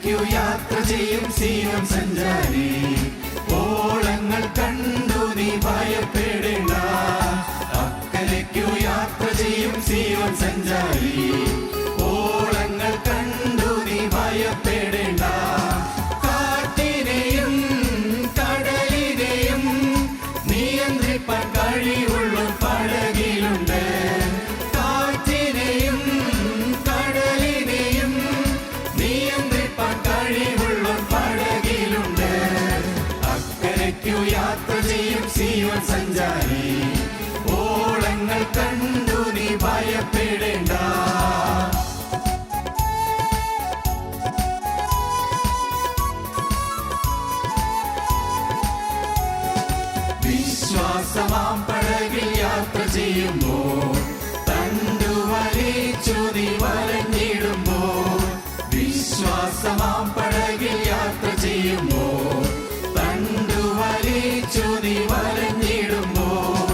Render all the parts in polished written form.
അക്കരയ്ക്കു യാത്ര ചെയ്യും സീയോൻ സഞ്ചാരി, ഓളങ്ങൾ കണ്ടു നീ ഭയപ്പെടേണ്ട. അക്കരയ്ക്കു യാത്ര ചെയ്യും സീയോൻ സഞ്ചാരി, ഓളങ്ങൾ കണ്ടു നീ ഭയപ്പെടേണ്ട. കാറ്റിനെയും കടലിനെയും നിയന്ത്രിപ്പാൻ കഴിവുള്ള പടകിലുണ്ട്. കാറ്റിനെയും കടലിനെയും നിയന്ത്രിപ്പാൻ കഴിവുള്ള പടകിലുണ്ട്. അക്കരയ്ക്കു യാത്ര ചെയ്യും സീയോൻ സഞ്ചാരി, ഓളങ്ങൾ കണ്ടു നീ ഭയപ്പെടേണ്ട. വിശ്വാസമാം പടകിൽ യാത്ര ചെയ്യുമ്പോൾ തണ്ടു വലിച്ചു നീ വലഞ്ഞിടുമ്പോൾ. വിശ്വാസമാം പടകിൽ യാത്ര ചെയ്യുമ്പോൾ തണ്ടു വലിച്ചു നീ വലഞ്ഞിടുമ്പോൾ.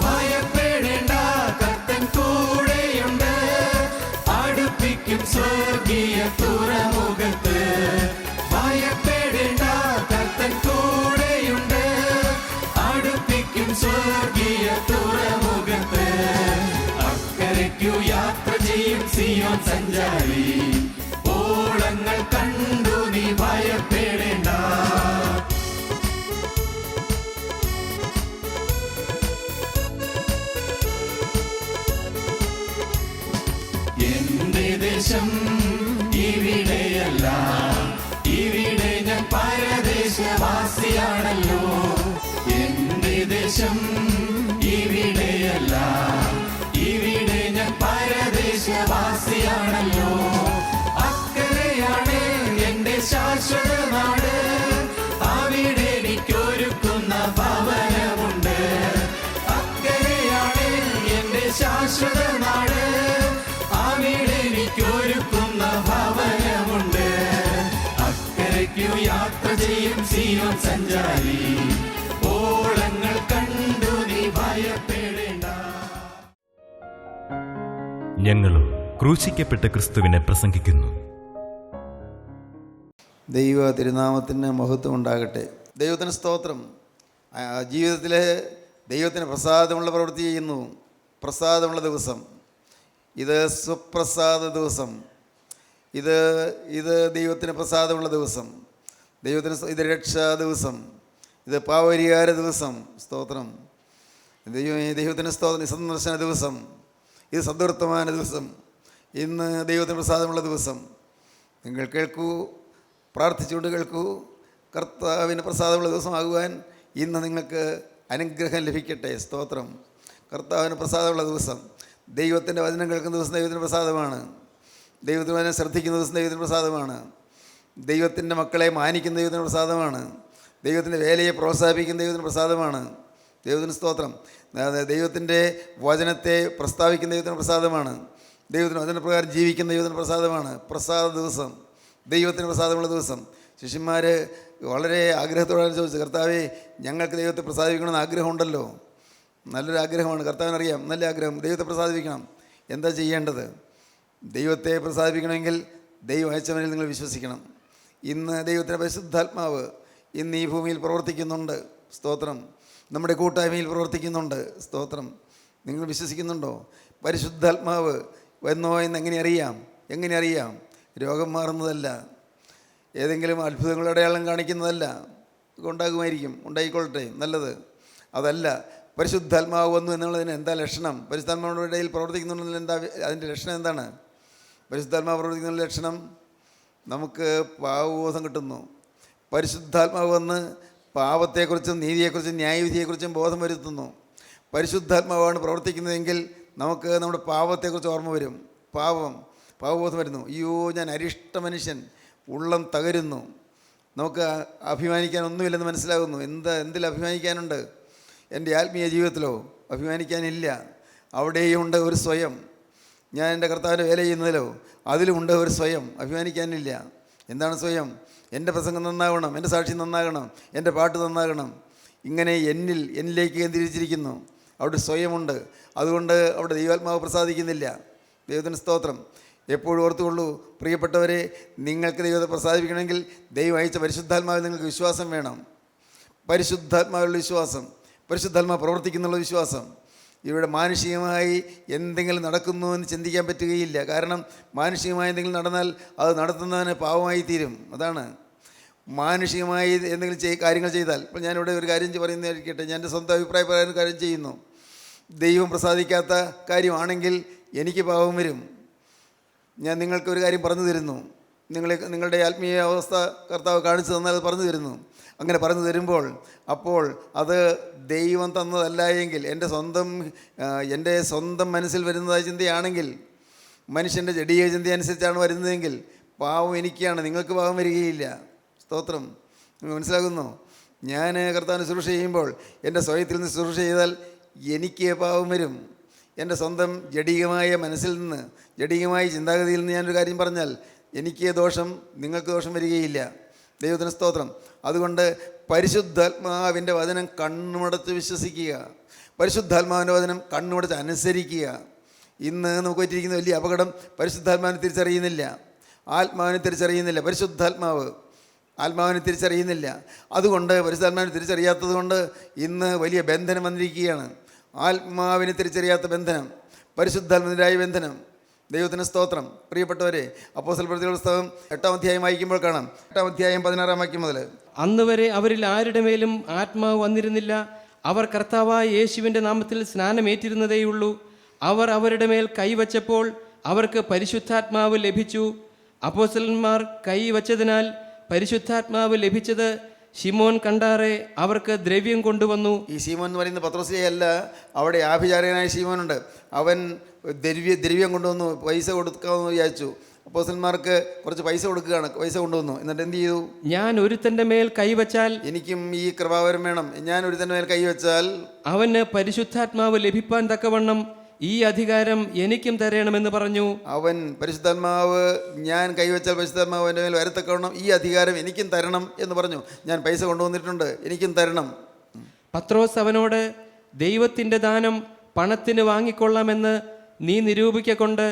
ഭയപ്പെടേണ്ട, കർത്തൻ കൂടെയുണ്ട്, അടുപ്പിക്കും സ്വർഗീയ തുറമുഖത്ത്. ഭയപ്പെടേണ്ട, കർത്തൻ കൂടെയുണ്ട്, അടുപ്പിക്കും സ്വർഗീയ തുറമുഖത്ത്. അക്കരയ്ക്കു യാത്ര ചെയ്യും സീയോൻ സഞ്ചാരി, ഓളങ്ങൾ കണ്ടു നീ ഭയപ്പെടേണ്ട. എന്റെ ദേശം ഇവിടെയല്ല, ഇവിടെ ഞാൻ പരദേശവാസിയാണല്ലോ. എന്റെ ദേശം ഇവിടെയല്ല, ഇവിടെ ഞാൻ പരദേശവാസിയാണല്ലോ. അക്കരയാണ് എന്റെ ശാശ്വത നാട്, അവിടെ എനിക്കൊരുക്കുന്ന ഭവനമുണ്ട്. അക്കരയാണ് എന്റെ ശാശ്വത നാട്, അവിടെ എനിക്കൊരുക്കുന്ന ഭവനമുണ്ട്. അക്കരയ്ക്കു യാത്ര ചെയ്യും സീയോൻ സഞ്ചാരി, ഓളങ്ങൾ കണ്ടു നീ ഭയപ്പെടേണ്ട. ഞങ്ങളും ക്രൂശിക്കപ്പെട്ട ക്രിസ്തുവിനെ പ്രസംഗിക്കുന്നു. ദൈവ തിരുനാമത്തിന് മഹത്വം ഉണ്ടാകട്ടെ. ദൈവത്തിന് സ്തോത്രം. ജീവിതത്തിൽ ദൈവത്തിന് പ്രസാദമുള്ള പ്രവൃത്തി ചെയ്യുന്നു. പ്രസാദമുള്ള ദിവസം, ഇത് സുപ്രസാദ ദിവസം, ഇത് ദൈവത്തിന് പ്രസാദമുള്ള ദിവസം, ഇത് രക്ഷാ ദിവസം, ഇത് പാപപരിഹാര ദിവസം. സ്തോത്രം. ദൈവത്തിന് സ്തോത്രം. സന്ദർശന ദിവസം, ഇത് സദ്വർത്തമാന ദിവസം, ഇന്ന് ദൈവത്തിന് പ്രസാദമുള്ള ദിവസം. നിങ്ങൾ കേൾക്കൂ, പ്രാർത്ഥിച്ചുകൊണ്ട് കേൾക്കൂ. കർത്താവിന് പ്രസാദമുള്ള ദിവസമാകുവാൻ ഇന്ന് നിങ്ങൾക്ക് അനുഗ്രഹം ലഭിക്കട്ടെ. സ്തോത്രം. കർത്താവിന് പ്രസാദമുള്ള ദിവസം, ദൈവത്തിൻ്റെ വചനം കേൾക്കുന്ന ദിവസം ദൈവത്തിന് പ്രസാദമാണ്. ദൈവത്തിൻ്റെ വചനം ശ്രദ്ധിക്കുന്ന ദിവസം ദൈവത്തിന് പ്രസാദമാണ്. ദൈവത്തിൻ്റെ മക്കളെ മാനിക്കുന്ന ദൈവത്തിന് പ്രസാദമാണ്. ദൈവത്തിൻ്റെ വേലയെ പ്രോത്സാഹിപ്പിക്കുന്ന ദൈവത്തിന് പ്രസാദമാണ്. ദൈവത്തിന് സ്തോത്രം. ദൈവത്തിൻ്റെ വചനത്തെ പ്രസ്താവിക്കുന്ന ദൈവത്തിന് പ്രസാദമാണ്. ദൈവത്തിന് വചനപ്രകാരം ജീവിക്കുന്ന ദൈവത്തിന് പ്രസാദമാണ്. പ്രസാദ ദിവസം, ദൈവത്തിന് പ്രസാദമുള്ള ദിവസം. ശിഷ്യന്മാർ വളരെ ആഗ്രഹത്തോടാണ് ചോദിച്ചത്, കർത്താവേ, ഞങ്ങൾക്ക് ദൈവത്തെ പ്രസാദിപ്പിക്കണമെന്ന് ആഗ്രഹമുണ്ടല്ലോ. നല്ലൊരു ആഗ്രഹമാണ്, കർത്താവിനറിയാം. നല്ല ആഗ്രഹം, ദൈവത്തെ പ്രസാദിപ്പിക്കണം. എന്താ ചെയ്യേണ്ടത്? ദൈവത്തെ പ്രസാദിപ്പിക്കണമെങ്കിൽ ദൈവം അയച്ചവനിൽ നിങ്ങൾ വിശ്വസിക്കണം. ഇന്ന് ദൈവത്തിൻ്റെ പരിശുദ്ധാത്മാവ് ഇന്ന് ഈ ഭൂമിയിൽ പ്രവർത്തിക്കുന്നുണ്ട്. സ്തോത്രം. നമ്മുടെ കൂട്ടായ്മയിൽ പ്രവർത്തിക്കുന്നുണ്ട്. സ്തോത്രം. നിങ്ങൾ വിശ്വസിക്കുന്നുണ്ടോ? പരിശുദ്ധാത്മാവ് വന്നോ എന്ന് എങ്ങനെ അറിയാം? രോഗം മാറുന്നതല്ല, ഏതെങ്കിലും അത്ഭുതങ്ങളുടെ അടയാളം കാണിക്കുന്നതല്ല. ഉണ്ടാകുമായിരിക്കും, ഉണ്ടായിക്കൊള്ളട്ടെ, നല്ലത്. അതല്ല, പരിശുദ്ധാത്മാവ് വന്നു എന്നുള്ളതിന് എന്താ ലക്ഷണം? പരിശുദ്ധാത്മാവിൻ്റെ ഇടയിൽ പ്രവർത്തിക്കുന്നുള്ളതിന് എന്താ അതിൻ്റെ ലക്ഷണം എന്താണ്? പരിശുദ്ധാത്മാവ് പ്രവർത്തിക്കുന്ന ലക്ഷണം നമുക്ക് പാവബോധം കിട്ടുന്നു. പരിശുദ്ധാത്മാവ് വന്ന് പാപത്തെക്കുറിച്ചും നീതിയെക്കുറിച്ചും ന്യായവിധിയെക്കുറിച്ചും ബോധം വരുത്തുന്നു. പരിശുദ്ധാത്മാവാണ് പ്രവർത്തിക്കുന്നതെങ്കിൽ നമുക്ക് നമ്മുടെ പാപത്തെക്കുറിച്ച് ഓർമ്മ വരും. പാവബോധം വരുന്നു. അയ്യോ, ഞാൻ അരിഷ്ട മനുഷ്യൻ, ഉള്ളം തകരുന്നു. നമുക്ക് അഭിമാനിക്കാനൊന്നുമില്ലെന്ന് മനസ്സിലാകുന്നു. എന്തിൽ അഭിമാനിക്കാനുണ്ട്? എൻ്റെ ആത്മീയ ജീവിതത്തിലോ? അഭിമാനിക്കാനില്ല. അവിടെയുണ്ട് ഒരു സ്വയം. ഞാൻ എൻ്റെ കർത്താവിൻ്റെ വേല ചെയ്യുന്നതിലോ അതിലുമുണ്ട് ഒരു സ്വയം. അഭിമാനിക്കാനില്ല. എന്താണ് സ്വയം? എൻ്റെ പ്രസംഗം നന്നാകണം, എൻ്റെ സാക്ഷി നന്നാകണം, എൻ്റെ പാട്ട് നന്നാകണം. ഇങ്ങനെ എന്നിലേക്ക് കേന്ദ്രീകരിച്ചിരിക്കുന്നു. അവിടെ സ്വയമുണ്ട്. അതുകൊണ്ട് അവിടെ ദൈവാത്മാവ് പ്രസാദിക്കുന്നില്ല. ദൈവത്തിന് സ്തോത്രം. എപ്പോഴും ഓർത്തുകൊള്ളൂ പ്രിയപ്പെട്ടവരെ, നിങ്ങൾക്ക് ദൈവത്തെ പ്രസാദിപ്പിക്കണമെങ്കിൽ ദൈവം അയച്ച പരിശുദ്ധാത്മാവിൽ നിങ്ങൾക്ക് വിശ്വാസം വേണം. പരിശുദ്ധാത്മാവിലുള്ള വിശ്വാസം, പരിശുദ്ധാത്മാവ് പ്രവർത്തിക്കുന്നുള്ള വിശ്വാസം. ഇവിടെ മാനുഷികമായി എന്തെങ്കിലും നടക്കുന്നു എന്ന് ചിന്തിക്കാൻ പറ്റുകയില്ല. കാരണം മാനുഷികമായി എന്തെങ്കിലും നടന്നാൽ അത് നടത്തുന്നതിന് പാവമായി തീരും. അതാണ് മാനുഷികമായി എന്തെങ്കിലും കാര്യങ്ങൾ ചെയ്താൽ. ഇപ്പോൾ ഞാനിവിടെ ഒരു കാര്യം പറയുന്നതായിരിക്കട്ടെ, ഞാൻ എൻ്റെ സ്വന്തം അഭിപ്രായ പ്രകാരം കാര്യം ചെയ്യുന്നു. ദൈവം പ്രസാദിക്കാത്ത കാര്യമാണെങ്കിൽ എനിക്ക് പാവം വരും. ഞാൻ നിങ്ങൾക്കൊരു കാര്യം പറഞ്ഞു തരുന്നു, നിങ്ങളുടെ ആത്മീയ അവസ്ഥ കർത്താവ് കാണിച്ചു തന്നാൽ അത് പറഞ്ഞു തരുന്നു. അങ്ങനെ പറഞ്ഞു തരുമ്പോൾ അപ്പോൾ അത് ദൈവം തന്നതല്ല എങ്കിൽ, എൻ്റെ സ്വന്തം മനസ്സിൽ വരുന്നതായ ചിന്തയാണെങ്കിൽ, മനുഷ്യൻ്റെ ജഡീയ ചിന്ത അനുസരിച്ചാണ് വരുന്നതെങ്കിൽ പാവം എനിക്കാണ്, നിങ്ങൾക്ക് പാവം വരികയില്ല. സ്തോത്രം. മനസ്സിലാകുന്നു? ഞാൻ കർത്താവിന് ശുശ്രൂഷ ചെയ്യുമ്പോൾ എൻ്റെ സ്വയത്തിൽ നിന്ന് ശുശ്രൂഷ ചെയ്താൽ എനിക്ക് പാവം വരും. എൻ്റെ സ്വന്തം ജഡീകമായ മനസ്സിൽ നിന്ന്, ജഡീകമായ ചിന്താഗതിയിൽ നിന്ന് ഞാനൊരു കാര്യം പറഞ്ഞാൽ എനിക്ക് ദോഷം, നിങ്ങൾക്ക് ദോഷം വരികയില്ല. ദൈവത്തിന് സ്തോത്രം. അതുകൊണ്ട് പരിശുദ്ധാത്മാവിൻ്റെ വചനം കണ്ണുമടച്ച് വിശ്വസിക്കുക, പരിശുദ്ധാത്മാവിൻ്റെ വചനം കണ്ണുമടച്ച് അനുസരിക്കുക. ഇന്ന് നമുക്ക് പറ്റിയിരിക്കുന്ന വലിയ അപകടം പരിശുദ്ധാത്മാവിനെ തിരിച്ചറിയുന്നില്ല, ആത്മാവിനെ തിരിച്ചറിയുന്നില്ല. ആത്മാവിനെ തിരിച്ചറിയുന്നില്ല. അതുകൊണ്ട് പരിശുദ്ധാത്മാവിനെ തിരിച്ചറിയാത്തത് കൊണ്ട് ഇന്ന് വലിയ ബന്ധനം വന്നിരിക്കുകയാണ്. ആത്മാവിനെ തിരിച്ചറിയാത്ത ബന്ധനം, പരിശുദ്ധാത്മാവിനായ ബന്ധനം. ദൈവത്തിന് സ്തോത്രം. പ്രിയപ്പെട്ടവരെ, അപ്പോസ്തലപ്രവൃത്തികളുടെ പുസ്തകം 8-ാം അധ്യായം വായിക്കുമ്പോൾ കാണാം. 8-ാം അധ്യായം 16-ാം വാക്യം മുതൽ. അന്ന് വരെ അവരിൽ ആരുടെ മേലും ആത്മാവ് വന്നിരുന്നില്ല. അവർ കർത്താവായ യേശുവിൻ്റെ നാമത്തിൽ സ്നാനമേറ്റിരുന്നതേയുള്ളൂ. അവർ അവരുടെ മേൽ കൈവച്ചപ്പോൾ അവർക്ക് പരിശുദ്ധാത്മാവ് ലഭിച്ചു. അപ്പോസ്തലന്മാർ കൈവച്ചതിനാൽ പരിശുദ്ധാത്മാവ് ലഭിച്ചത് ശിമോൻ കണ്ടാറെ അവർക്ക് ദ്രവ്യം കൊണ്ടുവന്നു. ഈ ശിമോൻ എന്ന് പറയുന്ന പത്രോസിലെ അല്ല, അവിടെ ആഭിചാരകനായ ശിമോനുണ്ട്. അവൻ ദ്രവ്യം കൊണ്ടുവന്നു, പൈസ കൊടുക്കാമെന്ന് വിചാരിച്ചു. അപ്പോസ്തലന്മാർക്ക് കുറച്ച് പൈസ കൊടുക്കുകയാണ്, പൈസ കൊണ്ടുവന്നു. എന്നിട്ട് എന്ത് ചെയ്തു? ഞാൻ ഒരുത്തൻ്റെ മേൽ കൈവച്ചാൽ, എനിക്കും ഈ കൃപാവരം വേണം, ഞാൻ ഒരുത്തൻ്റെ മേൽ കൈവച്ചാൽ അവന് പരിശുദ്ധാത്മാവ് ലഭിപ്പാൻ തക്കവണ്ണം ഈ അധികാരം എനിക്കും തരണമെന്ന് പറഞ്ഞു. അവൻ പരിശുദ്ധാത്മാവ്, ഞാൻ കൈവച്ചാൽ പരിശുദ്ധാത്മാവ് എൻ്റെ മേൽ വരത്തക്കവണ്ണം ഈ അധികാരം എനിക്കും തരണം എന്ന് പറഞ്ഞു. ഞാൻ പൈസ കൊണ്ടുവന്നിട്ടുണ്ട്, എനിക്കും തരണം. പത്രോസ് അവനോട്, ദൈവത്തിൻ്റെ ദാനം പണത്തിന് വാങ്ങിക്കൊള്ളാമെന്ന് നീ നിരൂപിക്കൊണ്ട്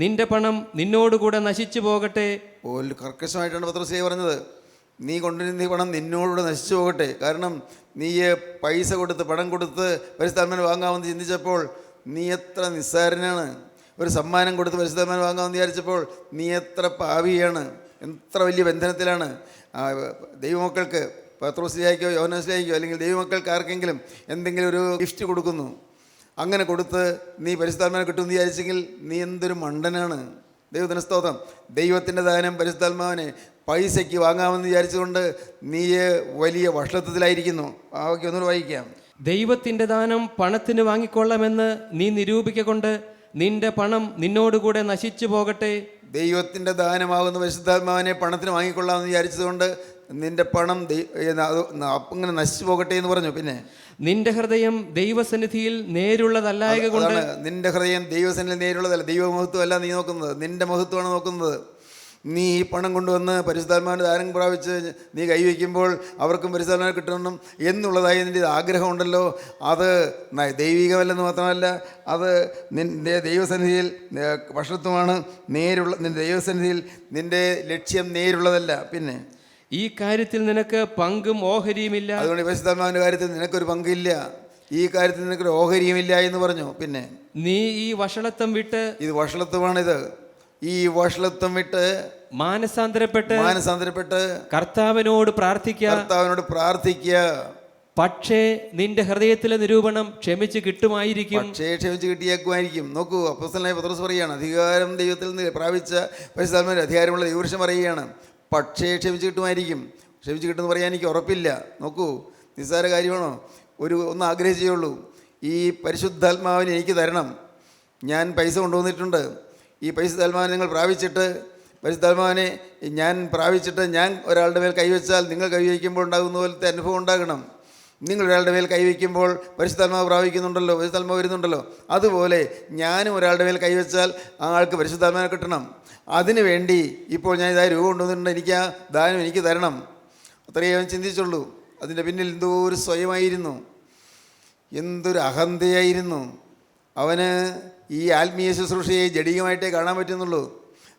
നിന്റെ പണം നിന്നോടുകൂടെ നശിച്ചു പോകട്ടെ. കർക്കശമായിട്ടാണ് പത്രോസ് പറഞ്ഞത്. നീ കൊണ്ടുവരുന്ന പണം നിന്നോടുകൂടെ നശിച്ചു പോകട്ടെ. കാരണം നീ പൈസ കൊടുത്ത്, പണം കൊടുത്ത് പരിശുദ്ധാത്മാവിനെ വാങ്ങാമെന്ന് ചിന്തിച്ചപ്പോൾ നീ എത്ര നിസ്സാരനാണ്. ഒരു സമ്മാനം കൊടുത്ത് പരിശുദ്ധാത്മാവിനെ വാങ്ങാമെന്ന് വിചാരിച്ചപ്പോൾ നീ എത്ര പാപിയാണ്, എത്ര വലിയ ബന്ധനത്തിലാണ്. ദൈവമക്കൾക്ക്, പത്രോസിലേക്കോ യോഹന്നാനിലേക്കോ അല്ലെങ്കിൽ ദൈവമക്കൾക്ക് ആർക്കെങ്കിലും എന്തെങ്കിലും ഒരു ഗിഫ്റ്റ് കൊടുക്കുന്നു, അങ്ങനെ കൊടുത്ത് നീ പരിശുദ്ധാത്മാവിനെ കിട്ടുമെന്ന് വിചാരിച്ചെങ്കിൽ നീ എന്തൊരു മണ്ടനാണ്. ദൈവത്തിന് സ്തോത്രം. ദൈവത്തിൻ്റെ ദാനം പരിശുദ്ധാത്മാവിനെ പൈസയ്ക്ക് വാങ്ങാമെന്ന് വിചാരിച്ചുകൊണ്ട് നീ വലിയ വഷളത്വത്തിലായിരിക്കുന്നു. ഒന്നുകൂടെ വായിക്കാം. ദൈവത്തിൻ്റെ ദാനം പണത്തിന് വാങ്ങിക്കൊള്ളാമെന്ന് നീ നിരൂപിക്കൊണ്ട് നിന്റെ പണം നിന്നോടുകൂടെ നശിച്ചു പോകട്ടെ. ദൈവത്തിൻ്റെ ദാനമാകുന്ന പരിശുദ്ധാത്മാവിനെ പണത്തിന് വാങ്ങിക്കൊള്ളാമെന്ന് വിചാരിച്ചതുകൊണ്ട് നിന്റെ പണം അങ്ങനെ നശിച്ചു പോകട്ടെ എന്ന് പറഞ്ഞു. പിന്നെ നിന്റെ ഹൃദയം ദൈവസന്നിധിയിൽ നേരുള്ളതല്ലായക കൊണ്ട്, നിന്റെ ഹൃദയം ദൈവസന്നിധിയിൽ നേരുള്ളതല്ല, ദൈവമഹത്വമല്ല നീ നോക്കുന്നത്, നിന്റെ മഹത്വമാണ് നോക്കുന്നത്. നീ ഈ പണം കൊണ്ടുവന്ന് പരിശുദ്ധാത്മാവിൻ്റെ ദാനം പ്രാപിച്ച് നീ കൈവയ്ക്കുമ്പോൾ അവർക്കും പരിശുദ്ധാത്മാവിനെ കിട്ടണം എന്നുള്ളതായി നിൻ്റെ ആഗ്രഹമുണ്ടല്ലോ, അത് ദൈവികമല്ലെന്ന് മാത്രമല്ല, അത് നിൻ്റെ ദൈവസന്നിധിയിൽ വഷളത്വമാണ്. നിൻ്റെ ദൈവസന്നിധിയിൽ നിൻ്റെ ലക്ഷ്യം നേരുള്ളതല്ല. പിന്നെ ഈ കാര്യത്തിൽ നിനക്ക് പങ്കും ഓഹരിയുമില്ല. അതുകൊണ്ട് പരിശുദ്ധാത്മാവിൻ്റെ കാര്യത്തിൽ നിനക്കൊരു പങ്കില്ല, ഈ കാര്യത്തിൽ നിനക്കൊരു ഓഹരിയുമില്ല എന്ന് പറഞ്ഞു. പിന്നെ നീ ഈ വഷളത്വം വിട്ട്, ഇത് വഷളത്വമാണിത്, ഈ വഷളത്വം വിട്ട് മാനസാന്തരപ്പെട്ട് കർത്താവിനോട് പ്രാർത്ഥിക്കുക. പക്ഷേ നിന്റെ ഹൃദയത്തിലെ നിരൂപണം ക്ഷമിച്ച് കിട്ടുമായിരിക്കും. ക്ഷമിച്ച് കിട്ടിയേക്കുമായിരിക്കും. നോക്കൂ, അപ്പോസ്തലനായ പത്രോസ് പറയുകയാണ്, അധികാരം ദൈവത്തിൽ നിന്ന് പ്രാപിച്ച പരിശുദ്ധാത്മാവിന്റെ അധികാരമുള്ള ദൈവപുരുഷൻ പറയുകയാണ്, പക്ഷേ ക്ഷമിച്ച് കിട്ടുമായിരിക്കും. ക്ഷമിച്ച് കിട്ടുമെന്ന് പറയാൻ എനിക്ക് ഉറപ്പില്ല. നോക്കൂ, നിസ്സാര കാര്യമാണോ? ഒന്ന് ആഗ്രഹിച്ചേയുള്ളൂ, ഈ പരിശുദ്ധാത്മാവിനെ എനിക്ക് തരണം. ഞാൻ പൈസ കൊണ്ടുവന്നിട്ടുണ്ട്, ഈ പരിശുദ്ധാത്മാവിനെ നിങ്ങൾ പ്രാപിച്ചിട്ട്, പരിശുദ്ധാത്മാവിനെ ഞാൻ പ്രാപിച്ചിട്ട് ഞാൻ ഒരാളുടെ മേൽ കൈവച്ചാൽ നിങ്ങൾ കൈവയ്ക്കുമ്പോൾ ഉണ്ടാകുന്ന പോലത്തെ അനുഭവം ഉണ്ടാകണം. നിങ്ങൾ ഒരാളുടെ മേൽ കൈവയ്ക്കുമ്പോൾ പരിശുദ്ധാത്മാവ് പ്രാപിക്കുന്നുണ്ടല്ലോ, പരിശുദ്ധാത്മാവ് വരുന്നുണ്ടല്ലോ, അതുപോലെ ഞാനും ഒരാളുടെ മേൽ കൈവച്ചാൽ ആ ആൾക്ക് പരിശുദ്ധാത്മാവിനെ കിട്ടണം. അതിനു വേണ്ടി ഇപ്പോൾ ഞാൻ ഇതായി രൂപ കൊണ്ടുവന്നിട്ടുണ്ട്, എനിക്ക് ആ ദാനം എനിക്ക് തരണം. അത്രയേ അവൻ ചിന്തിച്ചുള്ളൂ. അതിൻ്റെ പിന്നിൽ എന്തോ ഒരു സ്വയമായിരുന്നു, എന്തൊരു അഹന്തയായിരുന്നു. അവന് ഈ ആത്മീയ ശുശ്രൂഷയെ ജഡികമായിട്ടേ കാണാൻ പറ്റുന്നുള്ളൂ.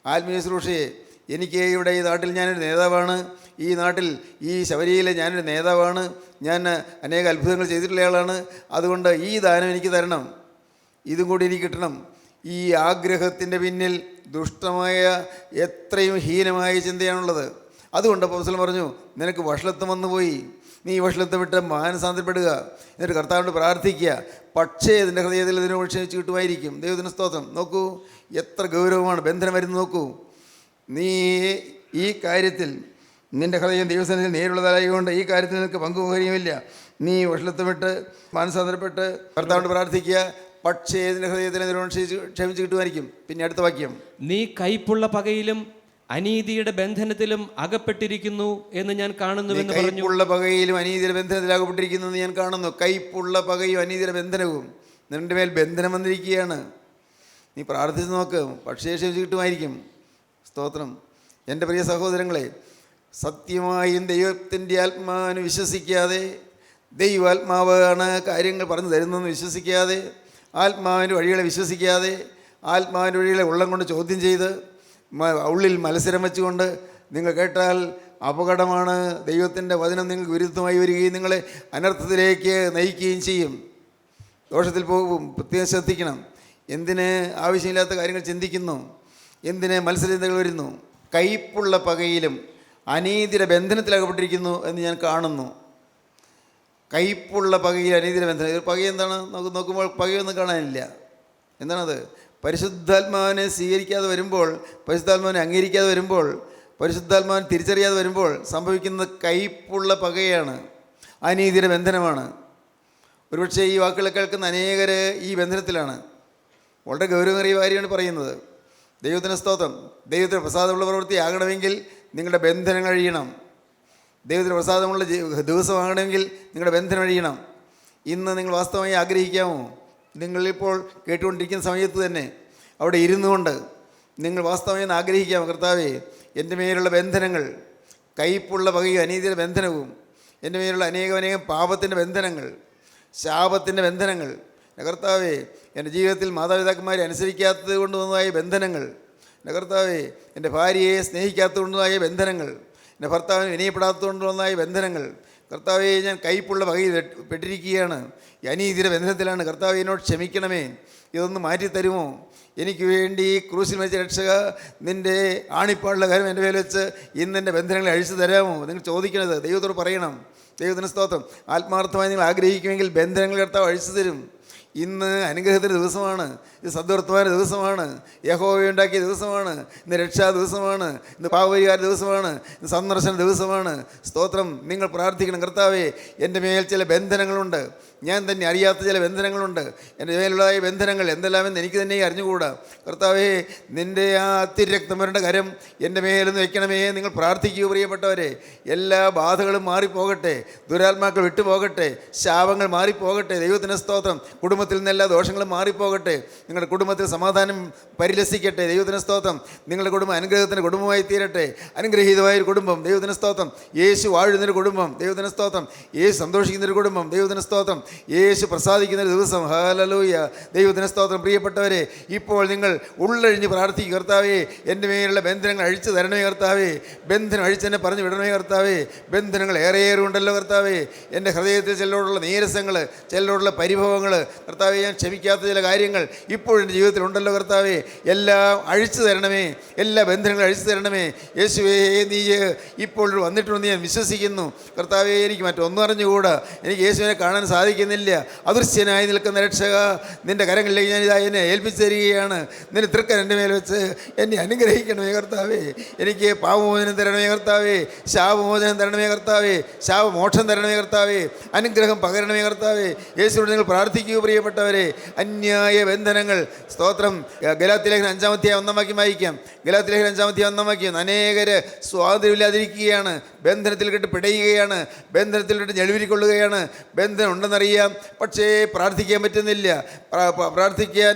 ആത്മീയ ശുശ്രൂഷയെ എനിക്ക് ഇവിടെ ഈ നാട്ടിൽ ഞാനൊരു നേതാവാണ്, ഈ നാട്ടിൽ ഈ ശബരിയിലെ ഞാനൊരു നേതാവാണ്, ഞാൻ അനേക അത്ഭുതങ്ങൾ ചെയ്തിട്ടുള്ള ആളാണ്, അതുകൊണ്ട് ഈ ദാനം എനിക്ക് തരണം, ഇതും കൂടി എനിക്ക് കിട്ടണം. ഈ ആഗ്രഹത്തിൻ്റെ പിന്നിൽ ദുഷ്ടമായ എത്രയും ഹീനമായ ചിന്തയാണുള്ളത്. അതുകൊണ്ട് അപ്പോസ്തലൻ പറഞ്ഞു, നിനക്ക് വഷളത്വം വന്നുപോയി, നീ ഈ വഷളത്വം വിട്ട് മാനസാന്തരപ്പെടുക, എന്നിട്ട് കർത്താവിനോട് പ്രാർത്ഥിക്കുക, പക്ഷേ ഇതിൻ്റെ ഹൃദയത്തിൽ ഇതിനെ ക്ഷണിച്ച് കിട്ടുമായിരിക്കും. ദൈവത്തിന് സ്തോത്രം. നോക്കൂ എത്ര ഗൗരവമാണ് ബന്ധനം വരുന്നത്. നോക്കൂ, നീ ഈ കാര്യത്തിൽ നിൻ്റെ ഹൃദയം ദൈവസന്നിധിയിൽ നേരിടുന്നതായതുകൊണ്ട് ഈ കാര്യത്തിൽ നിനക്ക് പങ്കുപോകുകയുമില്ല. നീ വഷളത്വം വിട്ട് മാനസാന്തരപ്പെട്ട് കർത്താവിനോട് പ്രാർത്ഥിക്കുക, പക്ഷേ ഇതിൻ്റെ ഹൃദയത്തിൽ ക്ഷമിച്ച് കിട്ടുമായിരിക്കും. പിന്നെ അടുത്ത വാക്യം, നീ കൈപ്പുള്ള പകയിലും അനീതിയുടെ ബന്ധനത്തിലും അകപ്പെട്ടിരിക്കുന്നു എന്ന് ഞാൻ കാണുന്നുവെന്ന് പറഞ്ഞു. കൈപ്പുള്ള പകയിലും അനീതിയുടെ ബന്ധനത്തിൽ അകപ്പെട്ടിരിക്കുന്നു എന്ന് ഞാൻ കാണുന്നു. കൈപ്പുള്ള പകയും അനീതിയുടെ ബന്ധനവും നിന്റെ മേൽ ബന്ധനം വന്നിരിക്കുകയാണ്. നീ പ്രാർത്ഥിച്ച് നോക്ക്, പക്ഷേ ക്ഷമിച്ച് കിട്ടുമായിരിക്കും. സ്തോത്രം. എൻ്റെ പ്രിയ സഹോദരങ്ങളെ, സത്യമായും ദൈവത്തിൻ്റെ ആത്മാവിന് വിശ്വസിക്കാതെ, ദൈവാത്മാവാണ് കാര്യങ്ങൾ പറഞ്ഞു തരുന്നതെന്ന് വിശ്വസിക്കാതെ, ആത്മാവിൻ്റെ വഴികളെ വിശ്വസിക്കാതെ, ആത്മാവിൻ്റെ വഴികളെ ഉള്ളം കൊണ്ട് ചോദ്യം ചെയ്ത് ഉള്ളിൽ മത്സരം വെച്ചുകൊണ്ട് നിങ്ങൾ കേട്ടാൽ അപകടമാണ്. ദൈവത്തിൻ്റെ വചനം നിങ്ങൾക്ക് വിരുദ്ധമായി വരികയും നിങ്ങളെ അനർത്ഥത്തിലേക്ക് നയിക്കുകയും ചെയ്യും, ദോഷത്തിൽ പോകും. പ്രത്യേകം ശ്രദ്ധിക്കണം. എന്തിന് ആവശ്യമില്ലാത്ത കാര്യങ്ങൾ ചിന്തിക്കുന്നു, എന്തിന് മത്സരചിന്തകൾ വരുന്നു. കൈപ്പുള്ള പകയിലും അനീതിയുടെ ബന്ധനത്തിലകപ്പെട്ടിരിക്കുന്നു എന്ന് ഞാൻ കാണുന്നു. കൈപ്പുള്ള പകയിൽ അനീതിയുടെ ബന്ധനം. പക എന്താണ്? നമുക്ക് നോക്കുമ്പോൾ പകയൊന്നും കാണാനില്ല. എന്താണത്? പരിശുദ്ധാത്മാവിനെ സ്വീകരിക്കാതെ വരുമ്പോൾ, പരിശുദ്ധാത്മാവിനെ അംഗീകരിക്കാതെ വരുമ്പോൾ, പരിശുദ്ധാത്മാവിനെ തിരിച്ചറിയാതെ വരുമ്പോൾ സംഭവിക്കുന്നത് കൈപ്പുള്ള പകയാണ്, അനീതിയുടെ ബന്ധനമാണ്. ഒരുപക്ഷെ ഈ വാക്കുകൾ കേൾക്കുന്ന അനേകർ ഈ ബന്ധനത്തിലാണ്. വളരെ ഗൗരവമേറിയ കാര്യമാണ് പറയുന്നത്. ദൈവത്തിന് സ്തോത്രം. ദൈവത്തിന് പ്രസാദമുള്ള പ്രവൃത്തിയാകണമെങ്കിൽ നിങ്ങളുടെ ബന്ധനം കഴിയണം. ദൈവത്തിന് പ്രസാദമുള്ള ദിവസമാകണമെങ്കിൽ നിങ്ങളുടെ ബന്ധനം കഴിയണം. ഇന്ന് നിങ്ങൾ വാസ്തവമായി ആഗ്രഹിക്കാമോ? നിങ്ങളിപ്പോൾ കേട്ടുകൊണ്ടിരിക്കുന്ന സമയത്ത് തന്നെ അവിടെ ഇരുന്നു കൊണ്ട് നിങ്ങൾ വാസ്തവമായി ആഗ്രഹിക്കാമോ? കർത്താവേ, എൻ്റെ മേലുള്ള ബന്ധനങ്ങൾ, കൈപ്പുള്ള പകയും അനീതിയുടെ ബന്ധനവും, എൻ്റെ മേലുള്ള അനേകം പാപത്തിൻ്റെ ബന്ധനങ്ങൾ, ശാപത്തിൻ്റെ ബന്ധനങ്ങൾ, കർത്താവേ, എൻ്റെ ജീവിതത്തിൽ മാതാപിതാക്കന്മാരെ അനുസരിക്കാത്തത് കൊണ്ടുവന്നതായ ബന്ധനങ്ങൾ, കർത്താവേ, എൻ്റെ ഭാര്യയെ സ്നേഹിക്കാത്തത് കൊണ്ടുവന്നതായ ബന്ധനങ്ങൾ, എൻ്റെ ഭർത്താവിന് വിനയപ്പെടാത്തത് കൊണ്ടുവന്നതായ ബന്ധനങ്ങൾ, കർത്താവെ, ഞാൻ കൈപ്പുള്ള പകയിൽ പെട്ടിരിക്കുകയാണ്, അനീതിയുടെ ബന്ധനത്തിലാണ്. കർത്താവെ, എന്നോട് ക്ഷമിക്കണമേ, ഇതൊന്ന് മാറ്റിത്തരുമോ? എനിക്ക് വേണ്ടി ക്രൂശിൽ വെച്ച രക്ഷക, നിൻ്റെ ആണിപ്പാടുള്ള കാര്യം എൻ്റെ മേൽ വെച്ച് ഇന്ന് എൻ്റെ ബന്ധനങ്ങളെ അഴിച്ചു തരാമോ? നിങ്ങൾ ചോദിക്കണത് ദൈവത്തോട് പറയണം. ദൈവത്തിന് സ്തോത്രം. ആത്മാർത്ഥമായി നിങ്ങൾ ആഗ്രഹിക്കുമെങ്കിൽ ബന്ധനങ്ങൾ കർത്താവ് അഴിച്ചു തരും. ഇന്ന് അനുഗ്രഹത്തിൻ്റെ ദിവസമാണ്, ഇത് സദ്വർത്തമാന ദിവസമാണ്, യഹോവയുണ്ടാക്കിയ ദിവസമാണ്, ഇന്ന് രക്ഷാ ദിവസമാണ്, ഇന്ന് പാപപരിഹാര ദിവസമാണ്, ഇന്ന് സന്ദർശന ദിവസമാണ്. സ്തോത്രം. നിങ്ങൾ പ്രാർത്ഥിക്കണം, കർത്താവേ, എൻ്റെ മേൽ ചില ബന്ധനങ്ങളുണ്ട്, ഞാൻ തന്നെ അറിയാത്ത ചില ബന്ധനങ്ങളുണ്ട്, എൻ്റെ മേലുള്ളതായ ബന്ധനങ്ങൾ എന്തെല്ലാമെന്ന് എനിക്ക് തന്നെ അറിഞ്ഞുകൂടാ. കർത്താവേ, നിൻ്റെ ആ അതിരക്തം വരേണ്ട കരം എൻ്റെ മേലൊന്ന് വയ്ക്കണമേ. നിങ്ങൾ പ്രാർത്ഥിക്കൂ പ്രിയപ്പെട്ടവരെ. എല്ലാ ബാധകളും മാറിപ്പോകട്ടെ, ദുരാത്മാക്കൾ വിട്ടുപോകട്ടെ, ശാപങ്ങൾ മാറിപ്പോകട്ടെ. ദൈവത്തിന് സ്തോത്രം. കുടുംബത്തിൽ നിന്ന് എല്ലാ ദോഷങ്ങളും മാറിപ്പോകട്ടെ. നിങ്ങളുടെ കുടുംബത്തിൽ സമാധാനം പരിലസിക്കട്ടെ. ദൈവത്തിന് സ്തോത്രം. നിങ്ങളുടെ കുടുംബം അനുഗ്രഹത്തിൻ്റെ കുടുംബമായി തീരട്ടെ. അനുഗ്രഹീതമായൊരു കുടുംബം. ദൈവത്തിന് സ്തോത്രം. യേശു വാഴുന്നൊരു കുടുംബം. ദൈവത്തിന് സ്തോത്രം. യേശു സന്തോഷിക്കുന്നൊരു കുടുംബം. ദൈവത്തിന് സ്തോത്രം. യേശു പ്രസാദിക്കുന്നൊരു ദിവസം. ഹല്ലേലൂയ. ദൈവത്തിന് സ്തോത്രം. പ്രിയപ്പെട്ടവരെ, ഇപ്പോൾ നിങ്ങൾ ഉള്ളഴിഞ്ഞ് പ്രാർത്ഥിക്കുക. കർത്താവേ, എൻ്റെ മേലുള്ള ബന്ധനങ്ങൾ അഴിച്ചു തരണമേ കർത്താവേ. ബന്ധനം അഴിച്ചെന്നെ പറഞ്ഞു വിടണമേ കർത്താവേ. ബന്ധനങ്ങൾ ഏറെയേറെ ഉണ്ടല്ലോ കർത്താവേ. എൻ്റെ ഹൃദയത്തിൽ ചിലരോടുള്ള നീരസങ്ങൾ, ചിലരോടുള്ള പരിഭവങ്ങൾ, കർത്താവേ, ഞാൻ ക്ഷമിക്കാത്ത ചില കാര്യങ്ങൾ ഇപ്പോഴും എൻ്റെ ജീവിതത്തിലുണ്ടല്ലോ കർത്താവേ. എല്ലാം അഴിച്ചു തരണമേ. എല്ലാ ബന്ധനങ്ങളും അഴിച്ചു തരണമേ യേശുവേ. നീ ഇപ്പോൾ വന്നിട്ടുണ്ടെന്ന് ഞാൻ വിശ്വസിക്കുന്നു കർത്താവേ. എനിക്ക് മറ്റൊന്നും അറിഞ്ഞുകൂടാ, എനിക്ക് യേശുവിനെ കാണാൻ സാധിക്കുന്നില്ല. അദൃശ്യനായി നിൽക്കുന്ന രക്ഷക, നിൻ്റെ കരങ്ങളിലേക്ക് ഞാൻ ഇതാ എന്നെ ഏൽപ്പിച്ചു തരികയാണ്. നിന്റെ തൃക്കൻ എൻ്റെ മേൽ വെച്ച് എന്നെ അനുഗ്രഹിക്കണമേ കർത്താവേ. എനിക്ക് പാപമോചനം തരണമേ കർത്താവേ. ശാപമോചനം തരണമേ കർത്താവേ. ശാപമോക്ഷം തരണമേ കർത്താവേ. അനുഗ്രഹം പകരണമേ കർത്താവേ. യേശുവിനോട് നിങ്ങൾ പ്രാർത്ഥിക്കൂ പ്രിയപ്പെട്ടവരെ. അന്യായ ബന്ധനങ്ങൾ. സ്തോത്രം. ഗലാത്യലേഖനം 5-ാം അധ്യായം 1-ാം വാക്യം വായിക്കാം. ഗലാത്യലേഖനം 5-ാം അധ്യായം 1-ാം വാക്യം. അനേകര് സ്വാതന്ത്ര്യമില്ലാതിരിക്കുകയാണ്, ബന്ധനത്തിൽ കെട്ട് പിടയുകയാണ്, ബന്ധനത്തിൽ കെട്ട് ഞെളിവിരിക്കൊള്ളുകയാണ്. ബന്ധനം ഉണ്ടെന്നറിയാം, പക്ഷേ പ്രാർത്ഥിക്കാൻ പറ്റുന്നില്ല. പ്രാർത്ഥിക്കാൻ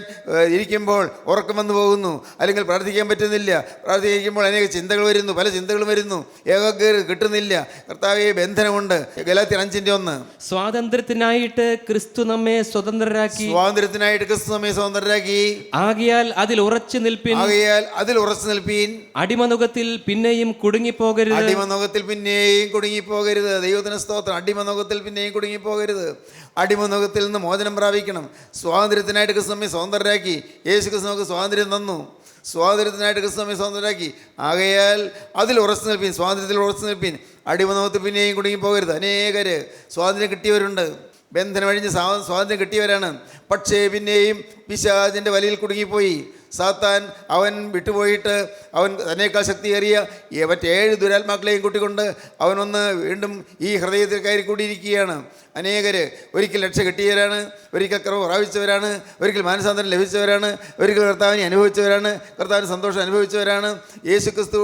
ഇരിക്കുമ്പോൾ ഉറക്കം വന്നു പോകുന്നു, അല്ലെങ്കിൽ പ്രാർത്ഥിക്കാൻ പറ്റുന്നില്ല. പ്രാർത്ഥിക്കുമ്പോൾ അനേക ചിന്തകൾ വരുന്നു, പല ചിന്തകളും വരുന്നു, ഏകാഗ്രത കിട്ടുന്നില്ല. കർത്താവേ, ബന്ധനമുണ്ട്. ഗലാത്യർ 5:1. സ്വാതന്ത്ര്യത്തിനായിട്ട് ക്രിസ്തു നമ്മെ സ്വതന്ത്രരാക്കി, സ്വാതന്ത്ര്യത്തിനായിട്ട് ക്രിസ്തു നമ്മെ സ്വതന്ത്രരാക്കി. ആകയാൽ അതിൽ ഉറച്ചു നിൽപ്പിൻ, ആകയാൽ അതിൽ ഉറച്ചു നിൽപ്പീൻ. അടിമനുഖത്തിൽ പിന്നെയും കുടുങ്ങിപ്പോകരുത്, അടിമനുഖത്തിൽ പിന്നെയും കുടുങ്ങിപ്പോകരുത്. ദൈവത്തിന് സ്തോത്രം. അടിമനുഖത്തിൽ പിന്നെയും കുടുങ്ങിപ്പോകരുത്. അടിമനുഖത്തിൽ നിന്ന് മോചനം പ്രാപിക്കണം. സ്വാതന്ത്ര്യത്തിനായിട്ട് ക്രിസ്തു നമ്മെ സ്വതന്ത്രരാക്കി. യേശു ക്രിസ്തു നമുക്ക് സ്വാതന്ത്ര്യം തന്നു. സ്വാതന്ത്ര്യത്തിനായിട്ട് ക്രിസ്തു നമ്മെ സ്വതന്ത്രരാക്കി. ആകയാൽ അതിൽ ഉറച്ചു നിൽപ്പീൻ, സ്വാതന്ത്ര്യത്തിൽ ഉറച്ചു നിൽപ്പീൻ. അടിമനുഖത്തിൽ പിന്നെയും കുടുങ്ങിപ്പോകരുത്. അനേകർ സ്വാതന്ത്ര്യം കിട്ടിയവരുണ്ട്, ബന്ധനം അഴിഞ്ഞ് സ്വാതന്ത്ര്യം കിട്ടിയവരാണ്. പക്ഷേ പിന്നെയും പിശാചിൻ്റെ വലയിൽ കുടുങ്ങിപ്പോയി. സാത്താൻ അവൻ വിട്ടുപോയിട്ട് അവൻ തന്നേക്കാൾ ശക്തിയേറിയ മറ്റ് 7 ദുരാത്മാക്കളെയും കൂട്ടിക്കൊണ്ട് അവനൊന്ന് വീണ്ടും ഈ ഹൃദയത്തിൽ കയറി കൂടിയിരിക്കുകയാണ്. അനേകർ ഒരിക്കൽ രക്ഷ കിട്ടിയവരാണ്, ഒരിക്കൽ കർമ്മം പ്രാപിച്ചവരാണ്, ഒരിക്കൽ മാനസാന്തരം ലഭിച്ചവരാണ്, ഒരിക്കൽ കർത്താവിനെ അനുഭവിച്ചവരാണ്, കർത്താവിന് സന്തോഷം അനുഭവിച്ചവരാണ്, യേശു ക്രിസ്തു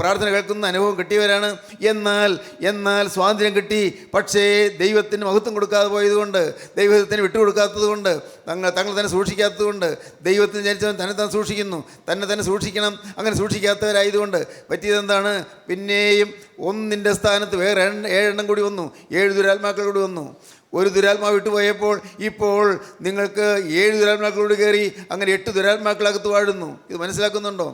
പ്രാർത്ഥന കേൾക്കുന്ന അനുഭവം കിട്ടിയവരാണ്. എന്നാൽ സ്വാതന്ത്ര്യം കിട്ടി, പക്ഷേ ദൈവത്തിന് മഹത്വം കൊടുക്കാതെ പോയതുകൊണ്ട്, ദൈവത്തിന് വിട്ടുകൊടുക്കാത്തത് കൊണ്ട്, തങ്ങൾ തന്നെ സൂക്ഷിക്കാത്തത് കൊണ്ട്, ദൈവത്തിന് ജനിച്ചവൻ തന്നെ സൂക്ഷിക്കുന്നു, തന്നെ സൂക്ഷിക്കണം. അങ്ങനെ സൂക്ഷിക്കാത്തവരായതുകൊണ്ട് പറ്റിയതെന്താണ്? പിന്നെയും ഒന്നിൻ്റെ സ്ഥാനത്ത് വേറെ 7 കൂടി വന്നു, 7 ദുരാത്മാക്കൾ കൂടി വന്നു. ഒരു ദുരാത്മാവ് വിട്ടുപോയപ്പോൾ ഇപ്പോൾ നിങ്ങൾക്ക് 7 ദുരാത്മാക്കളോട് കയറി അങ്ങനെ 8 ദുരാത്മാക്കളകത്ത് വാഴുന്നു. ഇത് മനസ്സിലാക്കുന്നുണ്ടോ?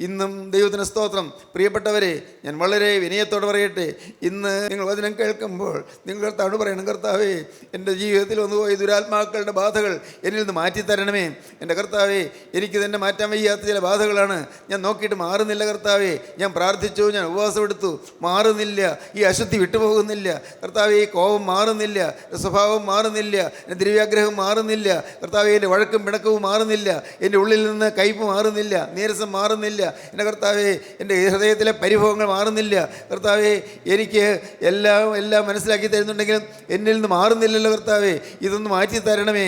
ഇന്നും ദൈവത്തിന് സ്തോത്രം. പ്രിയപ്പെട്ടവരെ, ഞാൻ വളരെ വിനയത്തോടെ പറയട്ടെ, ഇന്ന് നിങ്ങൾ വചനം കേൾക്കുമ്പോൾ നിങ്ങൾ കർത്താവോട് പറയണം, കർത്താവേ, എൻ്റെ ജീവിതത്തിൽ വന്നുപോയ ദുരാത്മാക്കളുടെ ബാധകൾ എന്നിൽ നിന്ന് മാറ്റിത്തരണമേ. എൻ്റെ കർത്താവേ, എനിക്ക് തന്നെ മാറ്റാൻ വയ്യാത്ത ചില ബാധകളാണ്. ഞാൻ നോക്കിയിട്ട് മാറുന്നില്ല കർത്താവേ. ഞാൻ പ്രാർത്ഥിച്ചു, ഞാൻ ഉപവാസം എടുത്തു, മാറുന്നില്ല. ഈ അശുദ്ധി വിട്ടുപോകുന്നില്ല കർത്താവേ. ഈ കോപം മാറുന്നില്ല, സ്വഭാവം മാറുന്നില്ല, എൻ്റെ ദ്രവ്യാഗ്രഹം മാറുന്നില്ല കർത്താവേ. എൻ്റെ വഴക്കും പിണക്കവും മാറുന്നില്ല, എൻ്റെ ഉള്ളിൽ നിന്ന് കയ്പ് മാറുന്നില്ല, നീരസം മാറുന്നില്ല എൻ്റെ കർത്താവേ. എൻ്റെ ഹൃദയത്തിലെ പരിഭവങ്ങൾ മാറുന്നില്ല കർത്താവേ. എനിക്ക് എല്ലാം മനസ്സിലാക്കി തരുന്നുണ്ടെങ്കിലും എന്നിൽ നിന്ന് മാറുന്നില്ലല്ലോ കർത്താവേ. ഇതൊന്ന് മാറ്റി തരണമേ.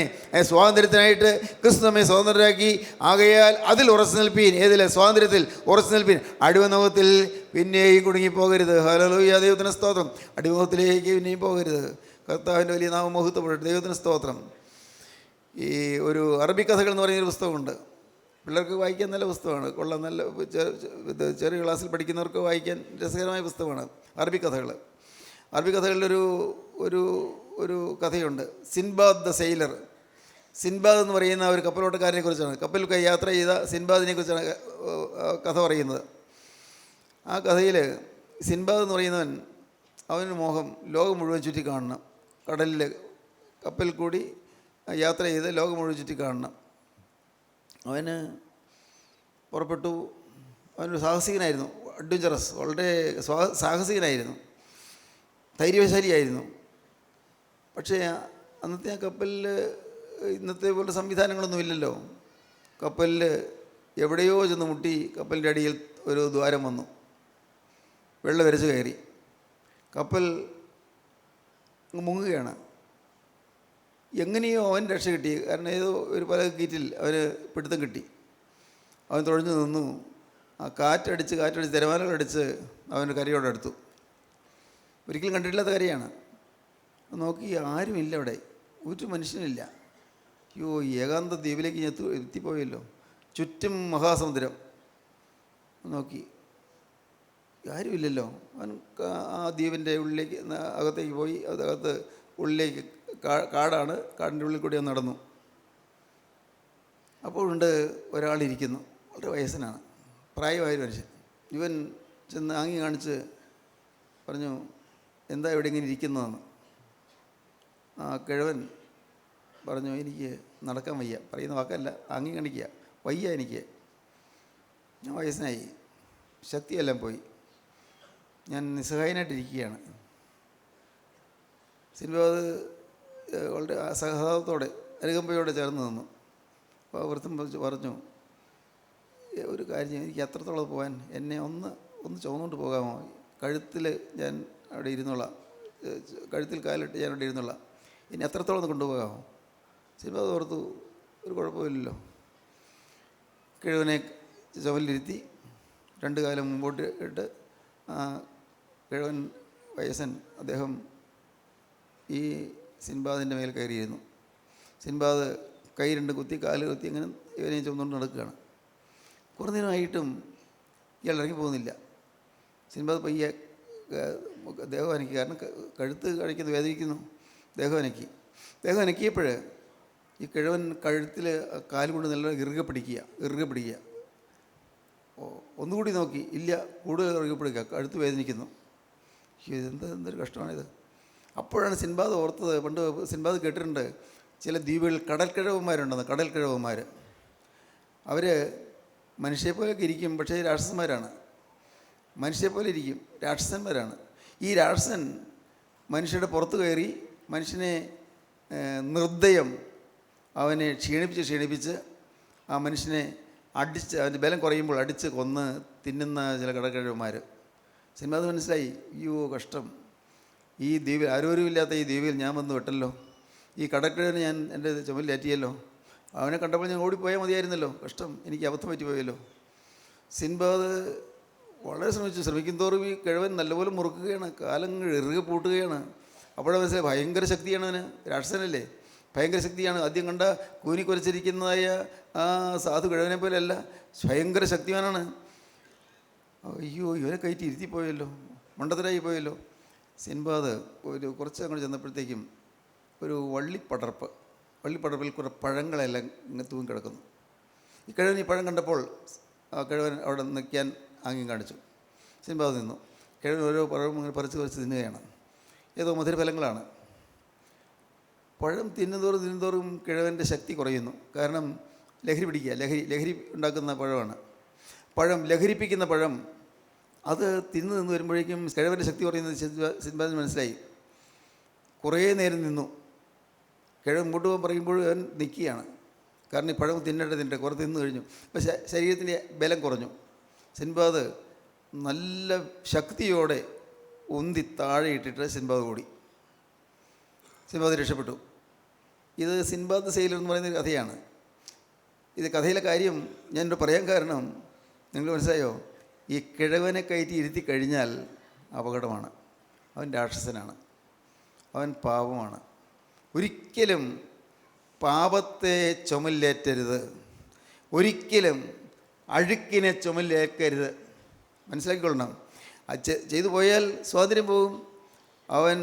സ്വാതന്ത്ര്യത്തിനായിട്ട് ക്രിസ്തു നമ്മെ സ്വതന്ത്രരാക്കി. ആകയാൽ അതിൽ ഉറച്ചു നിൽപ്പീൻ. ഏതിലെ? സ്വാതന്ത്ര്യത്തിൽ ഉറച്ചു നിൽപ്പീൻ. അടിമനോഹത്തിൽ പിന്നെയും കുടുങ്ങിപ്പോകരുത്. ഹല്ലേലൂയ, ദൈവത്തിന് സ്തോത്രം. അടിമനോഹത്തിലേക്ക് പിന്നെയും പോകരുത്. കർത്താവിൻ്റെ വലിയ നാമം മഹത്വപ്പെടട്ടെ. ദൈവത്തിന് സ്തോത്രം. ഈ ഒരു അറബി കഥകൾ എന്ന് പറയുന്നൊരു പുസ്തകമുണ്ട്. പിള്ളേർക്ക് വായിക്കാൻ നല്ല പുസ്തകമാണ്, കൊള്ളാം. നല്ല ചെറിയ ക്ലാസ്സിൽ പഠിക്കുന്നവർക്ക് വായിക്കാൻ രസകരമായ പുസ്തകമാണ് അറബി കഥകൾ. അറബി കഥകളിലൊരു ഒരു ഒരു കഥയുണ്ട്, സിൻബാദ് ദ സെയിലർ. സിൻബാദ് എന്ന് പറയുന്ന ഒരു കപ്പലോട്ടക്കാരനെ കുറിച്ചാണ്, കപ്പൽ യാത്ര ചെയ്ത സിൻബാദിനെ കുറിച്ചാണ് കഥ പറയുന്നത്. ആ കഥയിൽ സിൻബാദ് എന്ന് പറയുന്നവൻ, അവന് മോഹം ലോകം മുഴുവൻ ചുറ്റി കാണണം. കടലിൽ കപ്പൽ കൂടി യാത്ര ചെയ്ത് ലോകം മുഴുവൻ ചുറ്റി കാണണം. അവന് പുറപ്പെട്ടു. അവനൊരു സാഹസികനായിരുന്നു, അഡ്വഞ്ചറസ്, വളരെ സാഹസികനായിരുന്നു, ധൈര്യശാലിയായിരുന്നു. പക്ഷേ അന്നത്തെ ആ കപ്പലിൽ ഇന്നത്തെ പോലെ സംവിധാനങ്ങളൊന്നും ഇല്ലല്ലോ. കപ്പലിൽ എവിടെയോ ചെന്ന് മുട്ടി. കപ്പലിൻ്റെ അടിയിൽ ഒരു ദ്വാരം വന്നു, വെള്ളം വരച്ച് കയറി. കപ്പൽ മുങ്ങുകയാണ്. എങ്ങനെയോ അവൻ രക്ഷ കിട്ടി. കാരണം ഏതോ ഒരു പല കീറ്റിൽ അവന് പിടുത്തം കിട്ടി. അവൻ തുഴഞ്ഞു നിന്നു. ആ കാറ്റടിച്ച് തിരമാലകളടിച്ച് അവൻ്റെ കരയോടടുത്തു. ഒരിക്കലും കണ്ടിട്ടില്ലാത്ത കരയാണ്. നോക്കി ആരുമില്ല അവിടെ, ഒരു മനുഷ്യനില്ല. അയ്യോ, ഏകാന്ത ദ്വീപിലേക്ക് ഞാൻ എത്തിപ്പോയല്ലോ. ചുറ്റും മഹാസമുദ്രം. നോക്കി ആരുമില്ലല്ലോ. അവൻ ആ ദ്വീപിൻ്റെ ഉള്ളിലേക്ക് അകത്തേക്ക് പോയി. അതകത്ത് ഉള്ളിലേക്ക് കാടാണ്, കാടിൻ്റെ ഉള്ളിൽ കൂടി നടന്നു. അപ്പോഴുണ്ട് ഒരാളിരിക്കുന്നു, വളരെ വയസ്സനാണ്, പ്രായമായൊരു മനുഷ്യൻ. ഇവൻ ചെന്ന് ആംഗി കാണിച്ച് പറഞ്ഞു, എന്താ ഇവിടെ ഇങ്ങനെ ഇരിക്കുന്നതെന്ന്. ആ കിഴവൻ പറഞ്ഞു, എനിക്ക് നടക്കാൻ വയ്യ. പറയുന്ന വാക്കല്ല, ആംഗി കാണിക്കുക, വയ്യ എനിക്ക്, ഞാൻ വയസ്സനായി, ശക്തിയെല്ലാം പോയി, ഞാൻ നിസ്സഹായനായിട്ടിരിക്കുകയാണ്. സിൻബാദ് വളരെ സഹതാപത്തോടെ അനുകമ്പയോടെ ചേർന്ന് നിന്നു. അപ്പോൾ വൃത്തം പറഞ്ഞു, ഒരു കാര്യം, എനിക്ക് അത്രത്തോളം പോകാൻ എന്നെ ഒന്ന് ചുമന്നുകൊണ്ട് പോകാമോ? കഴുത്തിൽ ഞാൻ അവിടെ ഇരുന്നോളാം, കഴുത്തിൽ കാലിട്ട് ഞാൻ അവിടെ ഇരുന്നോളാം, ഇനി അത്രത്തോളം ഒന്ന് കൊണ്ടുപോകാമോ? സിൻബാദ് ഓർത്തു, ഒരു കുഴപ്പമില്ലല്ലോ. കിഴവനെ ചുമലിരുത്തി 2 കാലം മുമ്പോട്ട് ഇട്ട് കിഴവൻ വയസ്സൻ അദ്ദേഹം ഈ സിൻബാദിൻ്റെ മേൽ കയറിയിരുന്നു. സിൻബാദ് കൈ രണ്ട് കുത്തി കാല് കുത്തി അങ്ങനെ ഇവനെ ചുമന്നുകൊണ്ട് നടക്കുകയാണ്. കുറേ നേരമായിട്ടും ഇയാൾ ഇറങ്ങി പോകുന്നില്ല. സിൻബാദ് പയ്യെ ദേഹം അനക്കി, കാരണം കഴുത്ത് കഴിക്കുന്നത് വേദനിക്കുന്നു. ദേഹം അനക്കിയപ്പോൾ ഈ കിഴവൻ കഴുത്തിൽ കാല് കൊണ്ട് നല്ല ഇറുകെ പിടിക്കുക. ഒന്നുകൂടി നോക്കി, ഇല്ല, കൂടുതൽ ഇറുകെ പിടിക്കുക, കഴുത്ത് വേദനിക്കുന്നു. എന്തൊരു കഷ്ടമാണിത്. അപ്പോഴാണ് സിൻബാദ് ഓർത്തത്, പണ്ട് സിൻബാദ് കേട്ടിട്ടുണ്ട് ചില ദ്വീപുകളിൽ കടൽക്കിഴവന്മാരുണ്ടെന്ന്. കടൽക്കിഴവന്മാർ അവർ മനുഷ്യരെപ്പോലെയൊക്കെ ഇരിക്കും, പക്ഷേ രാക്ഷസന്മാരാണ്. മനുഷ്യരെപ്പോലെ ഇരിക്കും, രാക്ഷസന്മാരാണ്. ഈ രാക്ഷസൻ മനുഷ്യരുടെ പുറത്ത് കയറി മനുഷ്യനെ നിർദ്ദയം അവനെ ക്ഷീണിപ്പിച്ച് ആ മനുഷ്യനെ അടിച്ച്, അവൻ്റെ ബലം കുറയുമ്പോൾ അടിച്ച് കൊന്ന് തിന്നുന്ന ചില കടൽക്കിഴവന്മാർ. സിൻബാദ് മനസ്സിലായി, അയ്യോ കഷ്ടം, ഈ ദ്വീപിൽ ആരോരുമില്ലാത്ത ഈ ദ്വീപിൽ ഞാൻ വന്ന് വിട്ടല്ലോ, ഈ കടൽക്കിഴവനെ ഞാൻ എൻ്റെ ചുമലിലേറ്റിയല്ലോ, അവനെ കണ്ടപ്പോൾ ഞാൻ ഓടിപ്പോയാൽ മതിയായിരുന്നല്ലോ, കഷ്ടം, എനിക്ക് അബദ്ധം പറ്റിപ്പോയല്ലോ. സിൻബാദ് വളരെ ശ്രമിക്കും തോറും ഈ കിഴവൻ നല്ലപോലെ മുറുക്കുകയാണ്, കാലങ്ങൾ ഇറുകെ പൂട്ടുകയാണ്. അപ്പോഴേ മനസ്സിലായി ഭയങ്കര ശക്തിയാണ് അവന്, രാക്ഷസനല്ലേ, ഭയങ്കര ശക്തിയാണ്. ആദ്യം കണ്ട കൂനിക്കുരച്ചിരിക്കുന്നതായ ആ സാധു കിഴവനെ പോലെയല്ല, ഭയങ്കര ശക്തിവാനാണ്. അയ്യോ, ഇവനെ കയറ്റി ഇരുത്തിപ്പോയല്ലോ, മണ്ടത്തരായി പോയല്ലോ. സിൻബാദ് കുറച്ച് അങ്ങോട്ട് ചെന്നപ്പോഴത്തേക്കും ഒരു വള്ളിപ്പടർപ്പിൽ കുറേ പഴങ്ങളെല്ലാം ഇങ്ങനെ തൂങ്ങി കിടക്കുന്നു. ഈ കിഴവൻ ഈ പഴം കണ്ടപ്പോൾ ആ കിഴവൻ അവിടെ നിൽക്കാൻ ആംഗ്യം കാണിച്ചു. സിൻബാദ് നിന്നു. കിഴവൻ ഓരോ പഴവും ഇങ്ങനെ പറിച്ച് തിന്നുകയാണ്. ഏതോ മധുരഫലങ്ങളാണ്. പഴം തിന്നുന്തോറും കിഴവൻ്റെ ശക്തി കുറയുന്നു. കാരണം ലഹരി ഉണ്ടാക്കുന്ന പഴമാണ്. ലഹരിപ്പിക്കുന്ന പഴം അത് തിന്ന് വരുമ്പോഴേക്കും കിഴവൻ്റെ ശക്തി കുറയുന്നത് സിൻബാദിന് മനസ്സിലായി. കുറേ നേരം നിന്നു. കിഴവൻ മുമ്പോട്ട് പോകാൻ പറയുമ്പോൾ അവൻ നിൽക്കുകയാണ്. കാരണം ഈ പഴം തിന്നട്ടെ കുറേ തിന്നു കഴിഞ്ഞു. അപ്പോൾ ശരീരത്തിൻ്റെ ബലം കുറഞ്ഞു. സിൻബാദ് നല്ല ശക്തിയോടെ ഉന്തി താഴെ ഇട്ടിട്ട് സിൻബാദ് ഓടി. സിൻബാദ് രക്ഷപ്പെട്ടു. ഇത് സിൻബാദ് സെയിലർ എന്ന് പറയുന്ന കഥയാണ്. ഇത് കഥയിലെ കാര്യം ഞാൻ ഇവിടെ പറയാൻ കാരണം നിങ്ങൾ മനസ്സിലായോ, ഈ കിഴവനെ കയറ്റി ഇരുത്തി കഴിഞ്ഞാൽ അപകടമാണ്. അവൻ രാക്ഷസനാണ്, അവൻ പാപമാണ്. ഒരിക്കലും പാപത്തെ ചുമലിലേറ്റരുത്, ഒരിക്കലും അഴുക്കിനെ ചുമലിലേക്കരുത്. മനസ്സിലാക്കിക്കൊള്ളണം. ചെയ്തു പോയാൽ സ്വാതന്ത്ര്യം പോകും. അവൻ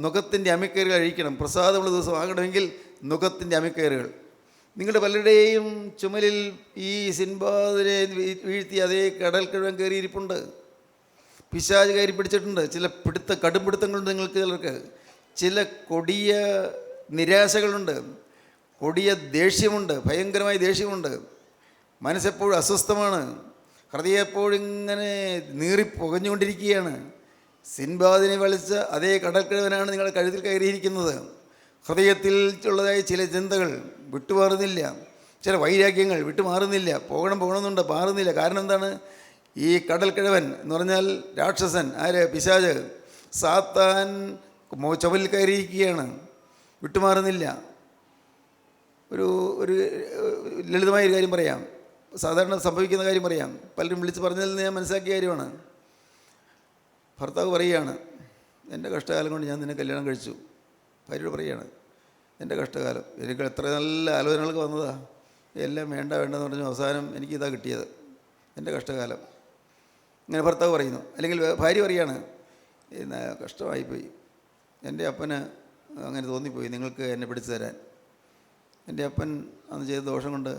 നുഖത്തിൻ്റെ അമിക്കയറുകൾ അഴിക്കണം. പ്രസാദമുള്ള ദിവസം ആകണമെങ്കിൽ നുഖത്തിൻ്റെ അമിക്കയറുകൾ. നിങ്ങളുടെ പലരുടെയും ചുമലിൽ ഈ സിൻബാദിനെ വീഴ്ത്തി അതേ കടൽക്കിഴവൻ കയറിയിരിപ്പുണ്ട്. പിശാച് കയറി പിടിച്ചിട്ടുണ്ട്. ചില കടുംപിടുത്തങ്ങളുണ്ട് നിങ്ങൾക്ക്. ചിലർക്ക് ചില കൊടിയ നിരാശകളുണ്ട്, കൊടിയ ദേഷ്യമുണ്ട്, ഭയങ്കരമായ ദേഷ്യമുണ്ട്. മനസ്സെപ്പോഴും അസ്വസ്ഥമാണ്, ഹൃദയം എപ്പോഴും ഇങ്ങനെ നീറിപ്പുകഞ്ഞുകൊണ്ടിരിക്കുകയാണ്. സിൻബാദിനെ വലിച്ച അതേ കടൽക്കിഴവനാണ് നിങ്ങളുടെ കഴുത്തിൽ കയറിയിരിക്കുന്നത്. ഹൃദയത്തിൽ ഉള്ളതായ ചില ചിന്തകൾ വിട്ടുമാറുന്നില്ല, ചില വൈരാഗ്യങ്ങൾ വിട്ടുമാറുന്നില്ല, പോകണമെന്നുണ്ട്, മാറുന്നില്ല. കാരണം എന്താണ്? ഈ കടൽക്കിഴവൻ എന്ന് പറഞ്ഞാൽ രാക്ഷസൻ, ആര്? പിശാച്, സാത്താൻ ചുമലിൽ കയറിയിരിക്കുകയാണ്, വിട്ടുമാറുന്നില്ല. ഒരു ലളിതമായൊരു കാര്യം പറയാം, സാധാരണ സംഭവിക്കുന്ന കാര്യം പറയാം. പലരും വിളിച്ച് പറഞ്ഞതിൽ നിന്ന് ഞാൻ മനസ്സിലാക്കിയ കാര്യമാണ്. ഭർത്താവ് പറയുകയാണ്, എൻ്റെ കഷ്ടകാലം കൊണ്ട് ഞാൻ നിന്നെ കല്യാണം കഴിച്ചു. ഭാര്യയോട് പറയുകയാണ്, എൻ്റെ കഷ്ടകാലം, എനിക്ക് എത്ര നല്ല ആലോചനകൾക്ക് വന്നതാ, എല്ലാം വേണ്ടെന്ന് പറഞ്ഞു. അവസാനം എനിക്കിതാ കിട്ടിയത്, എൻ്റെ കഷ്ടകാലം. ഇങ്ങനെ ഭർത്താവ് പറയുന്നു. അല്ലെങ്കിൽ ഭാര്യ പറയുകയാണ്, കഷ്ടമായിപ്പോയി, എൻ്റെ അപ്പന് അങ്ങനെ തോന്നിപ്പോയി നിങ്ങൾക്ക് എന്നെ പിടിച്ചു തരാൻ. എൻ്റെ അപ്പൻ അന്ന് ചെയ്ത ദോഷം കൊണ്ട്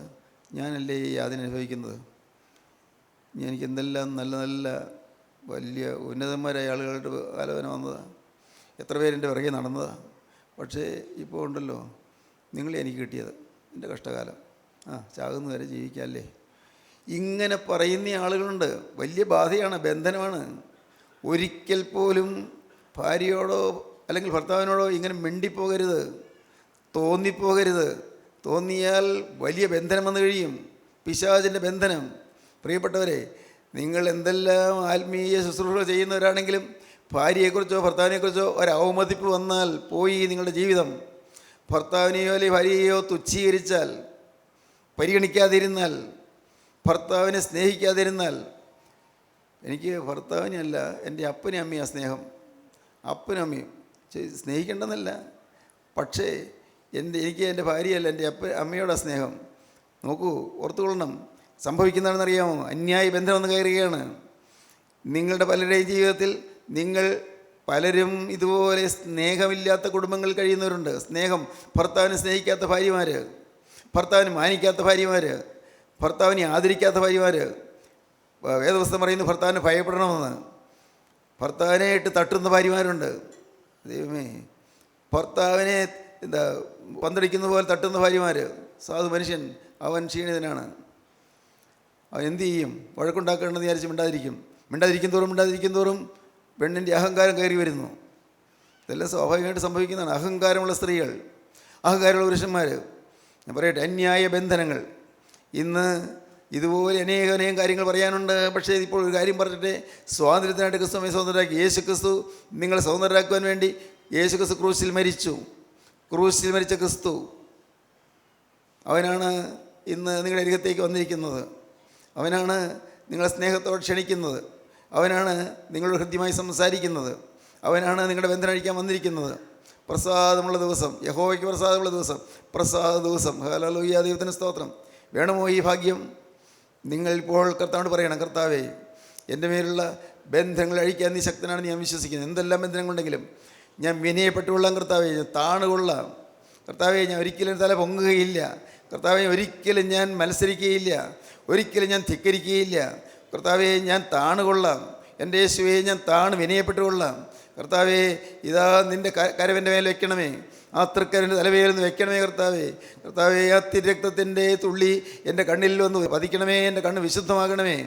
ഞാനല്ലേ ഈ യാതന അനുഭവിക്കുന്നത്. എനിക്ക് എന്തെല്ലാം നല്ല നല്ല വലിയ ഉന്നതന്മാരായ ആളുകളുടെ ആലോചന വന്നതാണ്, എത്ര പേരെൻ്റെ പിറകെ നടന്നതാണ്. പക്ഷേ ഇപ്പോൾ ഉണ്ടല്ലോ, നിങ്ങളെ എനിക്ക് കിട്ടിയത്, എൻ്റെ കഷ്ടകാലം, ചാകുന്ന വരെ ജീവിക്കാമല്ലേ. ഇങ്ങനെ പറയുന്ന ആളുകളുണ്ട്. വലിയ ബാധയാണ്, ബന്ധനമാണ്. ഒരിക്കൽ പോലും ഭാര്യയോടോ അല്ലെങ്കിൽ ഭർത്താവിനോടോ ഇങ്ങനെ മിണ്ടിപ്പോകരുത്, തോന്നിപ്പോകരുത്. തോന്നിയാൽ വലിയ ബന്ധനം വന്നു കഴിയും, പിശാചിൻ്റെ ബന്ധനം. പ്രിയപ്പെട്ടവരെ, നിങ്ങൾ എന്തെല്ലാം ആത്മീയ ശുശ്രൂഷ ചെയ്യുന്നവരാണെങ്കിലും ഭാര്യയെക്കുറിച്ചോ ഭർത്താവിനെക്കുറിച്ചോ ഒരവമതിപ്പ് വന്നാൽ പോയി നിങ്ങളുടെ ജീവിതം. ഭർത്താവിനെയോ അല്ലെങ്കിൽ ഭാര്യയെയോ തുച്ഛീകരിച്ചാൽ, പരിഗണിക്കാതിരുന്നാൽ, ഭർത്താവിനെ സ്നേഹിക്കാതിരുന്നാൽ, എനിക്ക് ഭർത്താവിനെയല്ല, എൻ്റെ അപ്പനും അമ്മയും സ്നേഹം. അപ്പനും അമ്മയും സ്നേഹിക്കേണ്ടെന്നല്ല, പക്ഷേ എനിക്ക് എൻ്റെ ഭാര്യയല്ല, എൻ്റെ അമ്മയോടാ സ്നേഹം. നോക്കൂ, ഓർത്തുകൊള്ളണം, സംഭവിക്കുന്നതാണെന്നറിയാമോ? അന്യായ ബന്ധമെന്ന് കയറുകയാണ്. നിങ്ങളുടെ പലരുടെയും ജീവിതത്തിൽ നിങ്ങൾ പലരും ഇതുപോലെ സ്നേഹമില്ലാത്ത കുടുംബങ്ങൾ കഴിയുന്നവരുണ്ട്. സ്നേഹം, ഭർത്താവിനെ സ്നേഹിക്കാത്ത ഭാര്യമാർ, ഭർത്താവിനെ മാനിക്കാത്ത ഭാര്യമാർ, ഭർത്താവിനെ ആദരിക്കാത്ത ഭാര്യമാർ. വേദപുസ്തകം പറയുന്നു ഭർത്താവിനെ ഭയപ്പെടണമെന്ന്. ഭർത്താവിനെ ഇട്ട് തട്ടുന്ന ഭാര്യമാരുണ്ട്. ദൈവമേ, ഭർത്താവിനെ പന്തടിക്കുന്ന പോലെ തട്ടുന്ന ഭാര്യമാർ. സാധു മനുഷ്യൻ, അവൻ ക്ഷീണിതനാണ്. അവൻ എന്തു ചെയ്യും? വഴക്കുണ്ടാക്കണമെന്ന് വിചാരിച്ച് മിണ്ടാതിരിക്കും തോറും പെണ്ണിൻ്റെ അഹങ്കാരം കയറി വരുന്നു. ഇതെല്ലാം സ്വാഭാവികമായിട്ട് സംഭവിക്കുന്നതാണ്. അഹങ്കാരമുള്ള സ്ത്രീകൾ, അഹങ്കാരമുള്ള പുരുഷന്മാർ. ഞാൻ പറയട്ടെ, അന്യായ ബന്ധനങ്ങൾ. ഇന്ന് ഇതുപോലെ അനേകം കാര്യങ്ങൾ പറയാനുണ്ട്. പക്ഷേ ഇപ്പോൾ ഒരു കാര്യം പറഞ്ഞിട്ട്, സ്വാതന്ത്ര്യത്തിനായിട്ട് ക്രിസ്തു നമ്മെ സ്വതന്ത്രരാക്കി. യേശു ക്രിസ്തു നിങ്ങളെ സ്വതന്ത്രരാക്കുവാൻ വേണ്ടി യേശു ക്രിസ്തു ക്രൂശിൽ മരിച്ചു. ക്രൂശിൽ മരിച്ച ക്രിസ്തു, അവനാണ് ഇന്ന് നിങ്ങളുടെ അരികത്തേക്ക് വന്നിരിക്കുന്നത്. അവനാണ് നിങ്ങളെ സ്നേഹത്തോടെ ക്ഷണിക്കുന്നത്. അവനാണ് നിങ്ങളുടെ ഹൃദ്യമായി സംസാരിക്കുന്നത്. അവനാണ് നിങ്ങളുടെ ബന്ധനം അഴിക്കാൻ വന്നിരിക്കുന്നത്. പ്രസാദമുള്ള ദിവസം, യഹോവയ്ക്ക് പ്രസാദമുള്ള ദിവസം, പ്രസാദ ദിവസം. ഹല്ലേലൂയ, ദൈവത്തിന് സ്തോത്രം. വേണമോ ഈ ഭാഗ്യം? നിങ്ങൾ ഇപ്പോൾ കർത്താവിനോട് പറയണം, കർത്താവേ, എൻ്റെ മേലുള്ള ബന്ധങ്ങൾ അഴിക്കാൻ നീ ശക്തനാണെന്ന് ഞാൻ വിശ്വസിക്കുന്നു. എന്തെല്ലാം ബന്ധനങ്ങളുണ്ടെങ്കിലും ഞാൻ വിനയപ്പെട്ടുകൊള്ളാം കർത്താവേ, ഞാൻ താണുകൊള്ളാം കർത്താവേ. ഞാൻ ഒരിക്കലും തല പൊങ്ങുകയില്ല കർത്താവേ. ഒരിക്കലും ഞാൻ മത്സരിക്കുകയില്ല, ഒരിക്കലും ഞാൻ ധിക്കരിക്കുകയില്ല കർത്താവേ. ഞാൻ താണുകൊള്ളാം എൻ്റെ യേശുവേ, ഞാൻ താണു വിനയപ്പെട്ടുകൊള്ളാം കർത്താവേ. ഇതാ നിൻ്റെ കരവൻ്റെ മേൽ വെക്കണമേ, ആ തൃക്കരൻ്റെ തലവേലൊന്ന് വെക്കണമേ കർത്താവേ. കർത്താവേ, ആ തിരക്തത്തിൻ്റെ തുള്ളി എൻ്റെ കണ്ണിൽ ഒന്ന് പതിക്കണമേ, എൻ്റെ കണ്ണ് വിശുദ്ധമാകണമേ.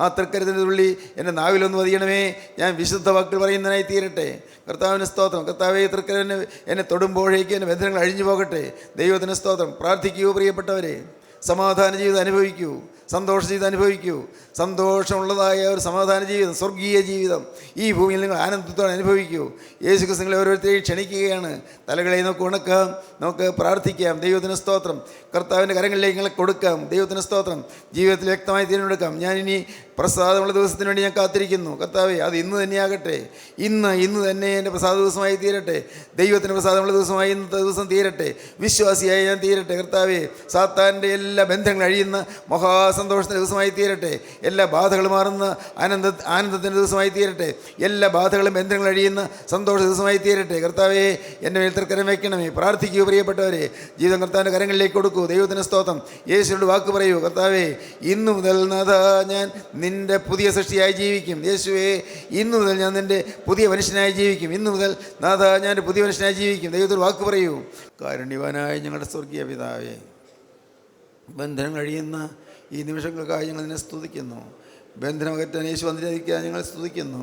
ആ തൃക്കരത്തിൻ്റെ തുള്ളി എൻ്റെ നാവിലൊന്ന് പതിയണമേ, ഞാൻ വിശുദ്ധ വാക്കുകൾ പറയുന്നതിനായി തീരട്ടെ. കർത്താവിന് സ്തോത്രം. കർത്താവേ, തൃക്കരന് എന്നെ തൊടുമ്പോഴേക്ക് എൻ്റെ ബന്ധനങ്ങൾ അഴിഞ്ഞു പോകട്ടെ. ദൈവത്തിന് സ്തോത്രം. പ്രാർത്ഥിക്കൂ പ്രിയപ്പെട്ടവരെ, സമാധാന ജീവിതം അനുഭവിക്കൂ, സന്തോഷ ജീവിതം അനുഭവിക്കൂ. സന്തോഷമുള്ളതായ ഒരു സമാധാന ജീവിതം, സ്വർഗീയ ജീവിതം ഈ ഭൂമിയിൽ നിങ്ങൾ ആനന്ദത്തോടെ അനുഭവിക്കൂ. യേശു ക്രിസ്തു നിങ്ങളെ ഓരോരുത്തരെയും ക്ഷണിക്കുകയാണ്. തലകളെ നമുക്ക് ഉണക്കാം, നമുക്ക് പ്രാർത്ഥിക്കാം. ദൈവത്തിന് സ്തോത്രം. കർത്താവിൻ്റെ കരങ്ങളിലേക്ക് നിങ്ങളെ കൊടുക്കാം. ദൈവത്തിന് സ്തോത്രം. ജീവിതത്തിൽ വ്യക്തമായി തിരഞ്ഞെടുക്കാം. ഞാനിനി പ്രസാദമുള്ള ദിവസത്തിന് വേണ്ടി ഞാൻ കാത്തിരിക്കുന്നു കർത്താവേ. അത് ഇന്ന് തന്നെയാകട്ടെ. ഇന്ന് തന്നെ എൻ്റെ പ്രസാദ ദിവസമായി തീരട്ടെ. ദൈവത്തിന് പ്രസാദമുള്ള ദിവസമായി ഇന്നത്തെ ദിവസം തീരട്ടെ. വിശ്വാസിയായി ഞാൻ തീരട്ടെ കർത്താവേ. സാത്താൻ്റെ എല്ലാ ബന്ധങ്ങൾ അഴിയുന്ന മഹാസന്തോഷത്തിൻ്റെ ദിവസമായി തീരട്ടെ. എല്ലാ ബാധകളും മാറുന്ന ആനന്ദത്തിൻ്റെ ദിവസമായി തീരട്ടെ. എല്ലാ ബാധകളും ബന്ധങ്ങൾ അഴിയുന്ന സന്തോഷ ദിവസമായി തീരട്ടെ കർത്താവേ. എൻ്റെ മേൽ തൃക്കരം വയ്ക്കണമേ. പ്രാർത്ഥിക്കൂ പ്രിയപ്പെട്ടവരെ. ജീവിതം കർത്താവിൻ്റെ കരങ്ങളിലേക്ക് കൊടുക്കൂ. ദൈവത്തിന് സ്തോത്രം. യേശുവിനോട് വാക്ക് പറയൂ, കർത്താവേ, ഇന്നു മുതൽ നാഥാ ഞാൻ നിൻ്റെ പുതിയ സൃഷ്ടിയായി ജീവിക്കും. യേശുവേ, ഇന്നു മുതൽ ഞാൻ നിൻ്റെ പുതിയ മനുഷ്യനായി ജീവിക്കും. ഇന്നു മുതൽ നാഥാ ഞാൻ പുതിയ മനുഷ്യനായി ജീവിക്കും. ദൈവത്തോട് വാക്ക് പറയൂ. കാരുണ്യവാനായ ഞങ്ങളുടെ സ്വർഗീയ പിതാവേ, ബന്ധനം കഴിയുന്ന ഈ നിമിഷങ്ങൾക്കായി ഞങ്ങൾ നിന്നെ സ്തുതിക്കുന്നു. ബന്ധനം അകറ്റാൻ യേശു വന്നിരിക്കാൻ ഞങ്ങൾ സ്തുതിക്കുന്നു.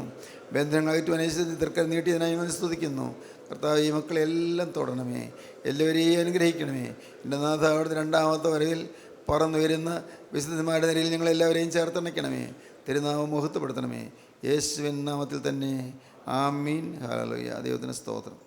ബന്ധനങ്ങൾ അകറ്റുവാൻ യേശു തൃക്കരം നീട്ടിയതിനായി ഞങ്ങൾ സ്തുതിക്കുന്നു. കർത്താവ്, ഈ മക്കളെല്ലാം തൊടണമേ, എല്ലാവരെയും അനുഗ്രഹിക്കണമേ. എൻ്റെ നാഥ, അവിടുത്തെ രണ്ടാമത്തെ വരവിൽ പറന്നു വരുന്ന വിശുദ്ധന്മാരുടെ നിരയിൽ ഞങ്ങളെല്ലാവരെയും ചേർത്തണയ്ക്കണമേ. തിരുനാമം മഹത്വപ്പെടുത്തണമേ. യേശുവിൻ നാമത്തിൽ തന്നെ. ആമീൻ. ഹല്ലേലൂയ. ദൈവത്തിന് സ്തോത്രം.